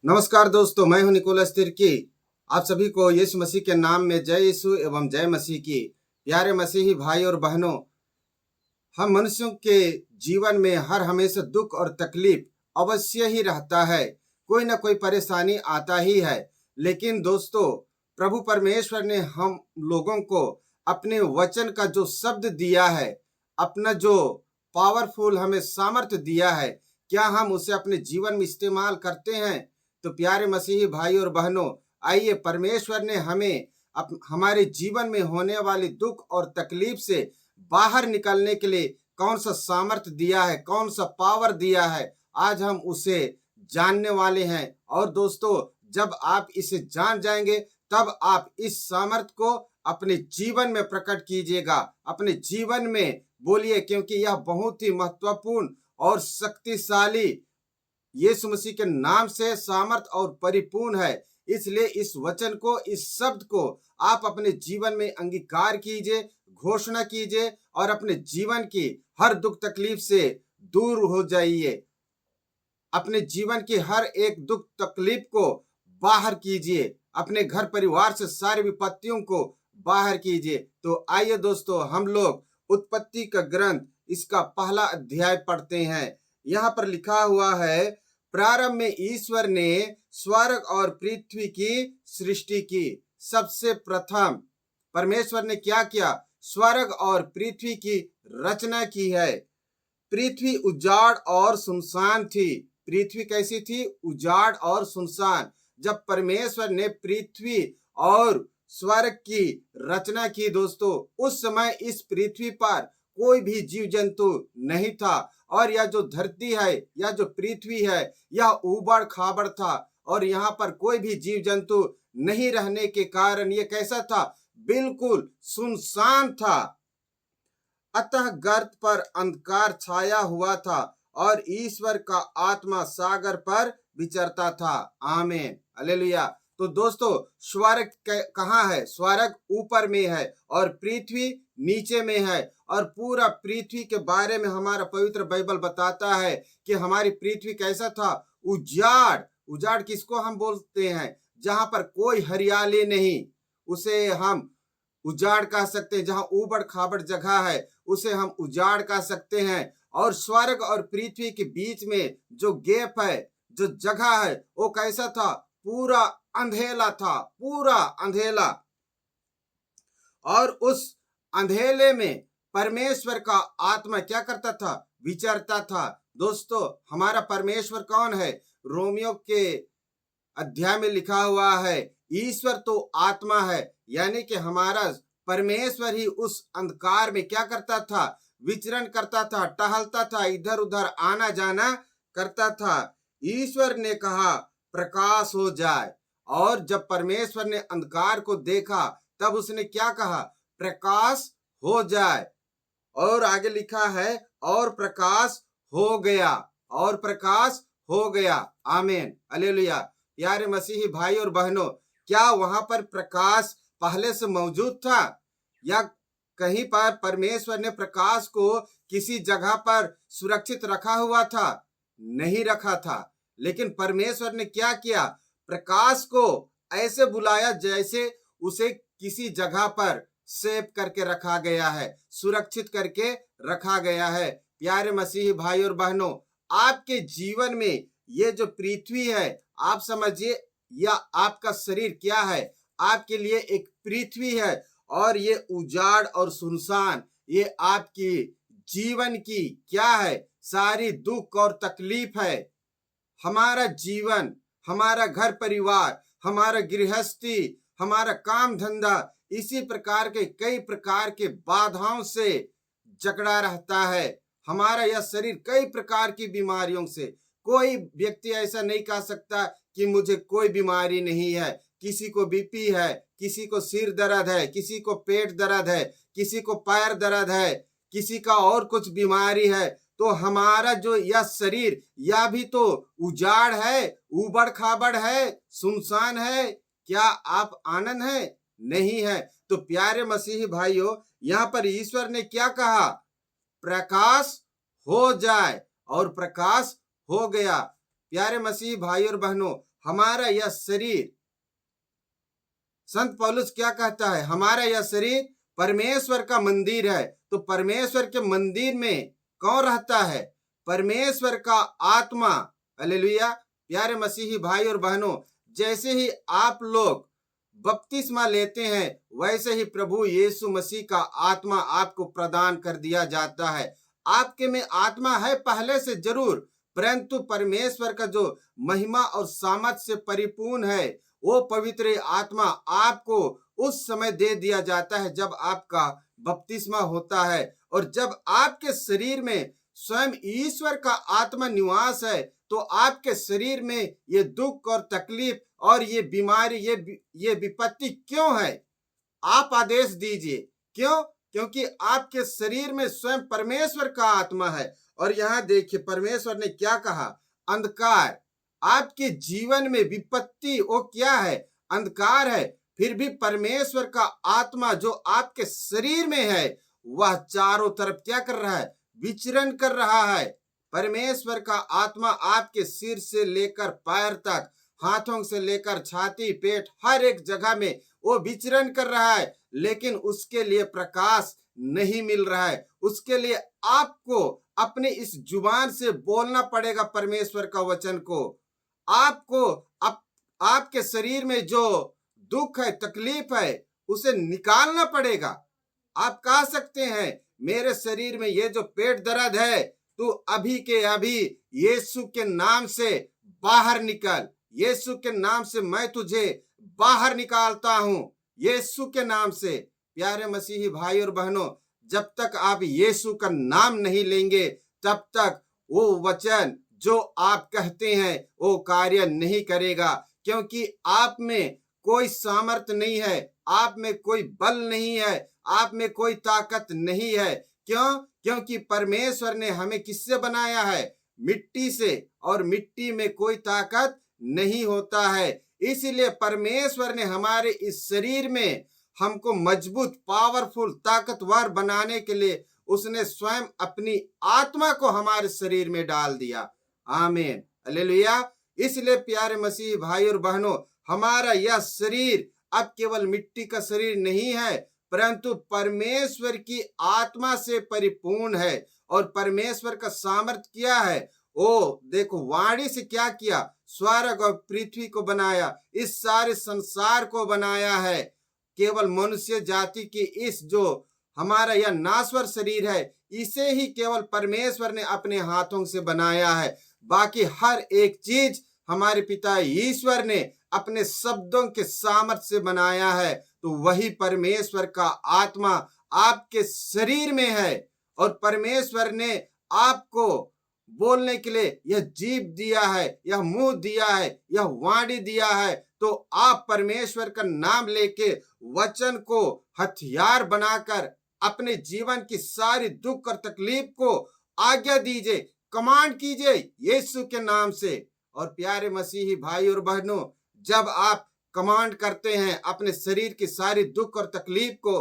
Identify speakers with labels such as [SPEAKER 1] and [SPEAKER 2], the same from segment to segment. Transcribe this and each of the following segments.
[SPEAKER 1] नमस्कार दोस्तों, मैं हूं निकोलस तिर्की। आप सभी को यीशु मसीह के नाम में जय यीशु एवं जय मसीह की। प्यारे मसीही भाई और बहनों, हम मनुष्यों के जीवन में हर हमेशा दुख और तकलीफ अवश्य ही रहता है। कोई ना कोई परेशानी आता ही है। लेकिन दोस्तों, प्रभु परमेश्वर ने हम लोगों को अपने वचन का जो शब्द दिया है, अपना जो पावरफुल हमें सामर्थ्य दिया है, क्या हम उसे अपने जीवन में इस्तेमाल करते हैं? तो प्यारे मसीही भाई और बहनों, आइए, परमेश्वर ने हमें हमारे जीवन में होने वाली दुख और तकलीफ से बाहर निकलने के लिए कौन सा सामर्थ्य दिया है, कौन सा पावर दिया है, आज हम उसे जानने वाले हैं। और दोस्तों, जब आप इसे जान जाएंगे तब आप इस सामर्थ्य को अपने जीवन में प्रकट कीजिएगा, अपने जीवन में बोलिए, क्योंकि यह बहुत ही महत्वपूर्ण और शक्तिशाली यीशु मसीह के नाम से सामर्थ और परिपूर्ण है। इसलिए इस वचन को, इस शब्द को आप अपने जीवन में अंगीकार कीजिए, घोषणा कीजिए और अपने जीवन की हर दुख तकलीफ से दूर हो जाइए। अपने जीवन की हर एक दुख तकलीफ को बाहर कीजिए, अपने घर परिवार से सारी विपत्तियों को बाहर कीजिए। तो आइए दोस्तों, हम लोग उत्पत्ति का ग्रंथ इसका पहला अध्याय पढ़ते हैं। यहाँ पर लिखा हुआ है, प्रारंभ में ईश्वर ने स्वर्ग और पृथ्वी की सृष्टि की। सबसे प्रथम परमेश्वर ने क्या किया? स्वर्ग और पृथ्वी की रचना की है। पृथ्वी उजाड़ और सुनसान थी। पृथ्वी कैसी थी? उजाड़ और सुनसान। जब परमेश्वर ने पृथ्वी और स्वर्ग की रचना की दोस्तों, उस समय इस पृथ्वी पर कोई भी जीव जंतु नहीं था। और यह जो धरती है, यह जो पृथ्वी है, यह उबड़ खाबड़ था और यहाँ पर कोई भी जीव जंतु नहीं रहने के कारण ये कैसा था? बिल्कुल सुनसान था। अतः गर्त पर अंधकार छाया हुआ था और ईश्वर का आत्मा सागर पर विचरता था। आमीन, हालेलुया। तो दोस्तों, स्वर्ग कहाँ है? स्वर्ग ऊपर में है और पृथ्वी नीचे में है। और पूरा पृथ्वी के बारे में हमारा पवित्र बाइबल बताता है कि हमारी पृथ्वी कैसा था? उजाड़। उजाड़ किसको हम बोलते हैं? जहां पर कोई हरियाली नहीं, उसे हम उजाड़ कह सकते हैं। जहां ऊबड़ खाबड़ जगह है, उसे हम उजाड़ कह सकते हैं। और स्वर्ग और पृथ्वी के बीच में जो गैप है, जो जगह है, वो कैसा था? पूरा अंधेला था, पूरा अंधेला। और उस अंधेले में परमेश्वर का आत्मा क्या करता था? विचरता था। दोस्तों, हमारा परमेश्वर कौन है? रोमियो के अध्याय में लिखा हुआ है, ईश्वर तो आत्मा है। यानी कि हमारा परमेश्वर ही उस अंधकार में क्या करता था? विचरण करता था, टहलता था, इधर उधर आना जाना करता था। ईश्वर ने कहा प्रकाश हो जाए, और जब परमेश्वर ने अंधकार को देखा तब उसने क्या कहा? प्रकाश हो जाए। और आगे लिखा है, और प्रकाश हो गया, और प्रकाश हो गया। आमीन, हालेलुया। प्यारे मसीही भाई और बहनों, क्या वहां पर प्रकाश पहले से मौजूद था? या कहीं पर परमेश्वर ने प्रकाश को किसी जगह पर सुरक्षित रखा हुआ था? नहीं रखा था। लेकिन परमेश्वर ने क्या किया? प्रकाश को ऐसे बुलाया जैसे उसे किसी जगह पर सेव करके रखा गया है, सुरक्षित करके रखा गया है। प्यारे मसीही भाई और बहनों, आपके जीवन में ये जो पृथ्वी है, आप समझिए, या आपका शरीर क्या है? आपके लिए एक पृथ्वी है। और ये उजाड़ और सुनसान, ये आपकी जीवन की क्या है? सारी दुख और तकलीफ है। हमारा जीवन, हमारा घर परिवार, हमारा गृहस्थी, हमारा काम धंधा, इसी प्रकार के कई प्रकार के बाधाओं से जकड़ा रहता है। हमारा यह शरीर कई प्रकार की बीमारियों से। कोई व्यक्ति ऐसा नहीं कह सकता कि मुझे कोई बीमारी नहीं है। किसी को बीपी है, किसी को सिर दर्द है, किसी को पेट दर्द है, किसी को पैर दर्द है, किसी का और कुछ बीमारी है। तो हमारा जो यह शरीर, यह भी तो उजाड़ है, उबड़ खाबड़ है, सुनसान है। क्या आप आनंद है? नहीं है। तो प्यारे मसीही भाइयों, यहाँ पर ईश्वर ने क्या कहा? प्रकाश हो जाए, और प्रकाश हो गया। प्यारे मसीही भाई और बहनों, हमारा यह शरीर, संत पौलुस क्या कहता है, हमारा यह शरीर परमेश्वर का मंदिर है। तो परमेश्वर के मंदिर में कौन रहता है? परमेश्वर का आत्मा। हालेलुया। प्यारे मसीही भाई और बहनों, जैसे ही आप लोग बपतिस्मा लेते हैं वैसे ही प्रभु यीशु मसीह का आत्मा आपको प्रदान कर दिया जाता है। आपके में आत्मा है पहले से जरूर, परंतु परमेश्वर का जो महिमा और सामर्थ से परिपूर्ण है वो पवित्र आत्मा आपको उस समय दे दिया जाता है जब आपका बपतिस्मा होता है। और जब आपके शरीर में स्वयं ईश्वर का आत्मा निवास है तो आपके शरीर में ये दुख और तकलीफ और ये बीमारी, ये विपत्ति क्यों है? आप आदेश दीजिए। क्यों? क्योंकि आपके शरीर में स्वयं परमेश्वर का आत्मा है। और यहाँ देखिए परमेश्वर ने क्या कहा, अंधकार आपके जीवन में विपत्ति वो क्या है? अंधकार है। फिर भी परमेश्वर का आत्मा जो आपके शरीर में है वह चारों तरफ क्या कर रहा है? विचरण कर रहा है। परमेश्वर का आत्मा आपके सिर से लेकर पैर तक, हाथों से लेकर छाती, पेट, हर एक जगह में वो विचरण कर रहा है, लेकिन उसके लिए प्रकाश नहीं मिल रहा है। उसके लिए आपको अपने इस जुबान से बोलना पड़ेगा परमेश्वर का वचन को। आपको आपके शरीर में जो दुख है, तकलीफ है, उसे निकालना पड़ेगा। आप कह सकते हैं मेरे शरीर में ये जो पेट दर्द है, तू अभी के अभी यीशु के नाम से बाहर निकल। यीशु के नाम से मैं तुझे बाहर निकालता हूं, यीशु के नाम से। प्यारे मसीही भाई और बहनों, जब तक आप यीशु का नाम नहीं लेंगे तब तक वो वचन जो आप कहते हैं वो कार्य नहीं करेगा, क्योंकि आप में कोई सामर्थ नहीं है, आप में कोई बल नहीं है, आप में कोई ताकत नहीं है। क्यों? क्योंकि परमेश्वर ने हमें किससे बनाया है? मिट्टी से, और मिट्टी में कोई ताकत नहीं होता है। इसीलिए परमेश्वर ने हमारे इस शरीर में हमको मजबूत, पावरफुल, ताकतवर बनाने के लिए उसने स्वयं अपनी आत्मा को हमारे शरीर में डाल दिया। आमीन, हालेलुया। इसलिए प्यारे मसीह भाई और बहनों, हमारा यह शरीर अब केवल मिट्टी का शरीर नहीं है, परंतु परमेश्वर की आत्मा से परिपूर्ण है। और परमेश्वर का सामर्थ्य क्या है? ओ देखो, वाणी से क्या किया? स्वर्ग और पृथ्वी को बनाया, इस सारे संसार को बनाया है। केवल मनुष्य जाति की इस जो हमारा यह नाश्वर शरीर है, इसे ही केवल परमेश्वर ने अपने हाथों से बनाया है। बाकी हर एक चीज हमारे पिता ईश्वर ने अपने शब्दों के सामर्थ्य से बनाया है। तो वही परमेश्वर का आत्मा आपके शरीर में है। और परमेश्वर ने आपको बोलने के लिए यह जीभ दिया है, यह मुंह दिया है, यह वाणी दिया है। तो आप परमेश्वर का नाम लेके वचन को हथियार बनाकर अपने जीवन की सारी दुख और तकलीफ को आज्ञा दीजिए, कमांड कीजिए यीशु के नाम से। और प्यारे मसीही भाई और बहनों, जब आप कमांड करते हैं, अपने शरीर की सारी दुख और तकलीफ को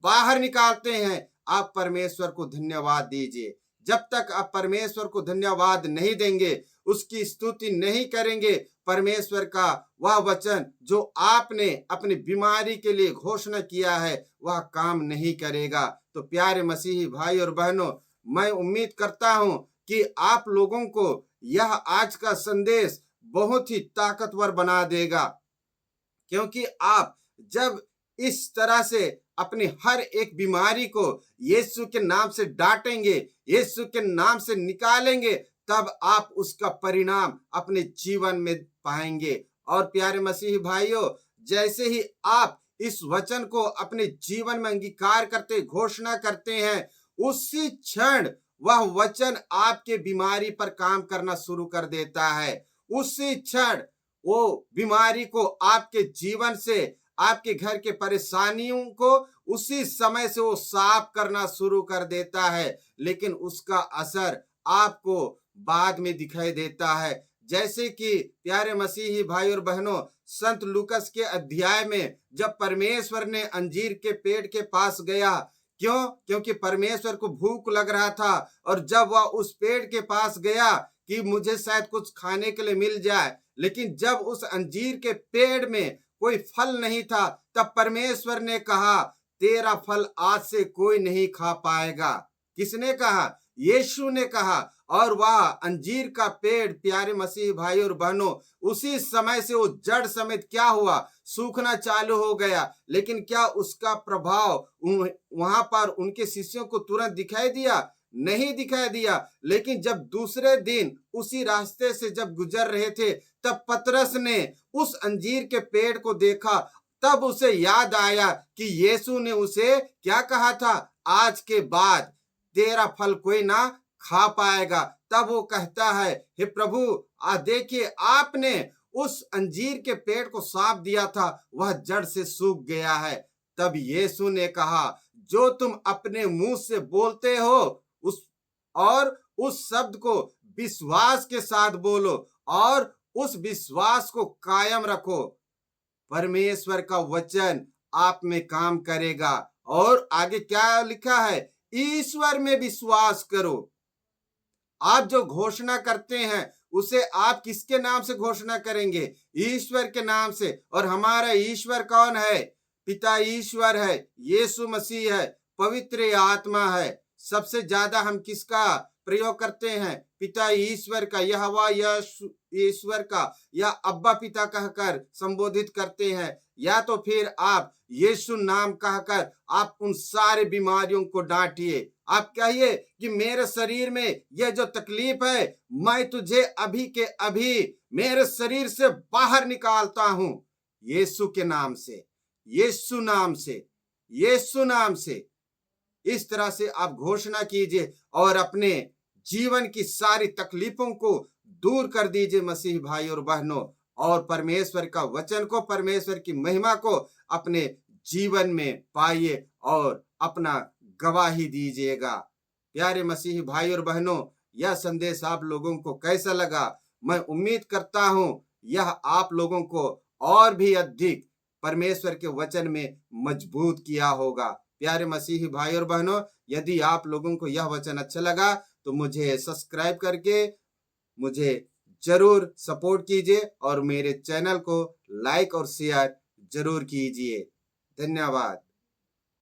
[SPEAKER 1] बाहर निकालते हैं, आप परमेश्वर को धन्यवाद दीजिए। जब तक आप परमेश्वर को धन्यवाद नहीं देंगे, उसकी स्तुति नहीं करेंगे, परमेश्वर का वह वचन जो आपने अपनी बीमारी के लिए घोषणा किया है वह काम नहीं करेगा। तो प्यारे मसीही भाई और बहनों, मैं उम्मीद करता हूं कि आप लोगों को यह आज का संदेश बहुत ही ताकतवर बना देगा, क्योंकि आप जब इस तरह से अपनी हर एक बीमारी को यीशु के नाम से डांटेंगे, यीशु के नाम से निकालेंगे, तब आप उसका परिणाम अपने जीवन में पाएंगे। और प्यारे मसीही भाइयों, जैसे ही आप इस वचन को अपने जीवन में अंगीकार करते, घोषणा करते हैं, उसी क्षण वह वचन आपके बीमारी पर काम करना शुरू कर देता है। उसी क्षण वो बीमारी को आपके जीवन से, आपके घर के परेशानियों को उसी समय से वो साफ करना शुरू कर देता है, लेकिन उसका असर आपको बाद में दिखाई देता है। जैसे कि प्यारे मसीही भाई और बहनों, संत लूकस के अध्याय में जब परमेश्वर ने अंजीर के पेड़ के पास गया, क्यों? क्योंकि परमेश्वर को भूख लग रहा था। और जब वह उस पेड़ के पास गया कि मुझे शायद कुछ खाने के लिए मिल जाए, लेकिन जब उस अंजीर के पेड़ में कोई फल नहीं था, तब परमेश्वर ने कहा, तेरा फल आज से कोई नहीं खा पाएगा। किसने कहा? यीशु ने कहा। और वह अंजीर का पेड़, प्यारे मसीह भाई और बहनों, उसी समय से वो जड़ समेत क्या हुआ? सूखना चालू हो गया। लेकिन क्या उसका प्रभाव वहां पर उनके शिष्यों को तुरंत दिखाई दिया? नहीं दिखाई दिया। लेकिन जब दूसरे दिन उसी रास्ते से जब गुजर रहे थे, तब पतरस ने उस अंजीर के पेड़ को देखा। तब उसे याद आया कि यीशु ने उसे क्या कहा था? आज के बाद तेरा फल कोई ना खा पाएगा। तब वो कहता है, हे प्रभु, देखिए, आपने उस अंजीर के पेड़ को साफ दिया था, वह जड़ से सूख गया है। तब यीशु ने कहा, जो तुम अपने मुंह से बोलते हो उस शब्द को विश्वास के साथ बोलो और उस विश्वास को कायम रखो। परमेश्वर का वचन आप में काम करेगा। और आगे क्या लिखा है? ईश्वर में विश्वास करो। आप जो घोषणा करते हैं उसे आप किसके नाम से घोषणा करेंगे? ईश्वर के नाम से। और हमारा ईश्वर कौन है? पिता ईश्वर है, यीशु मसीह है, पवित्र आत्मा है। सबसे ज्यादा हम किसका प्रयोग करते हैं? पिता ईश्वर का, यहोवा ईश्वर का, या अब्बा पिता कहकर संबोधित करते हैं। या तो फिर आप यीशु नाम कहकर आप उन सारे बीमारियों को डांटिए। आप कहिए कि मेरे शरीर में यह जो तकलीफ है, मैं तुझे अभी के अभी मेरे शरीर से बाहर निकालता हूं, यीशु के नाम से, यीशु नाम से, यीशु नाम से। इस तरह से आप घोषणा कीजिए और अपने जीवन की सारी तकलीफों को दूर कर दीजिए मसीह भाई और बहनों, और परमेश्वर का वचन को, परमेश्वर की महिमा को अपने जीवन में पाइए और अपना गवाही दीजिएगा। प्यारे मसीही भाई और बहनों, यह संदेश आप लोगों को कैसा लगा? मैं उम्मीद करता हूं यह आप लोगों को और भी अधिक परमेश्वर के वचन में मजबूत किया होगा। प्यारे मसीही भाई और बहनों, यदि आप लोगों को यह वचन अच्छा लगा तो मुझे सब्सक्राइब करके मुझे जरूर सपोर्ट कीजिए और मेरे चैनल को लाइक और शेयर जरूर कीजिए। धन्यवाद।